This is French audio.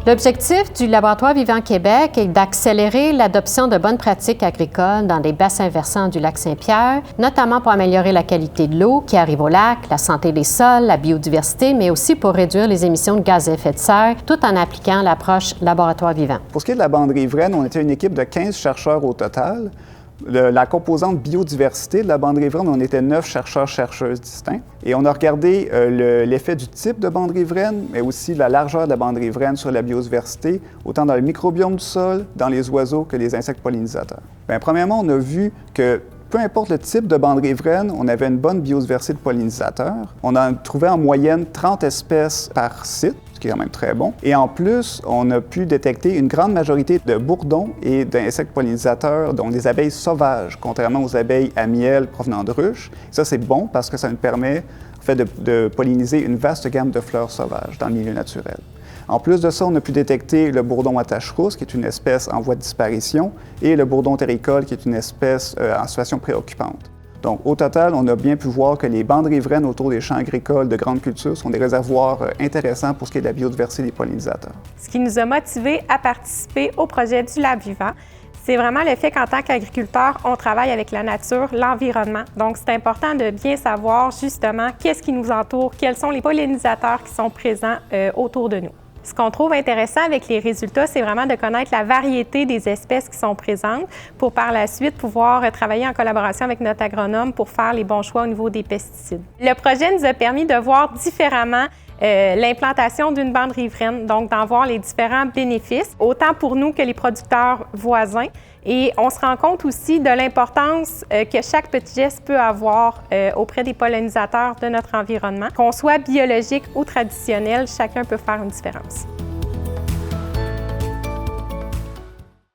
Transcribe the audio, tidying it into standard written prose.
L'objectif du Laboratoire Vivant Québec est d'accélérer l'adoption de bonnes pratiques agricoles dans les bassins versants du lac Saint-Pierre, notamment pour améliorer la qualité de l'eau qui arrive au lac, la santé des sols, la biodiversité, mais aussi pour réduire les émissions de gaz à effet de serre, tout en appliquant l'approche Laboratoire Vivant. Pour ce qui est de la bande riveraine, on était une équipe de 15 chercheurs au total. La composante biodiversité de la bande riveraine, on était 9 chercheurs-chercheuses distincts. Et on a regardé l'effet du type de bande riveraine, mais aussi la largeur de la bande riveraine sur la biodiversité, autant dans le microbiome du sol, dans les oiseaux que les insectes pollinisateurs. Bien, premièrement, on a vu que peu importe le type de bande riveraine, on avait une bonne biodiversité de pollinisateurs. On a trouvé en moyenne 30 espèces par site, ce qui est quand même très bon. Et en plus, on a pu détecter une grande majorité de bourdons et d'insectes pollinisateurs, donc des abeilles sauvages, contrairement aux abeilles à miel provenant de ruches. Ça, c'est bon parce que ça nous permet en fait, de polliniser une vaste gamme de fleurs sauvages dans le milieu naturel. En plus de ça, on a pu détecter le bourdon à tache rousse, qui est une espèce en voie de disparition, et le bourdon terricole, qui est une espèce en situation préoccupante. Donc, au total, on a bien pu voir que les bandes riveraines autour des champs agricoles de grande culture sont des réservoirs intéressants pour ce qui est de la biodiversité des pollinisateurs. Ce qui nous a motivés à participer au projet du Lab Vivant, c'est vraiment le fait qu'en tant qu'agriculteur, on travaille avec la nature, l'environnement. Donc, c'est important de bien savoir justement qu'est-ce qui nous entoure, quels sont les pollinisateurs qui sont présents autour de nous. Ce qu'on trouve intéressant avec les résultats, c'est vraiment de connaître la variété des espèces qui sont présentes pour par la suite pouvoir travailler en collaboration avec notre agronome pour faire les bons choix au niveau des pesticides. Le projet nous a permis de voir différemment l'implantation d'une bande riveraine, donc d'en voir les différents bénéfices, autant pour nous que les producteurs voisins. Et on se rend compte aussi de l'importance que chaque petit geste peut avoir auprès des pollinisateurs de notre environnement. Qu'on soit biologique ou traditionnel, chacun peut faire une différence.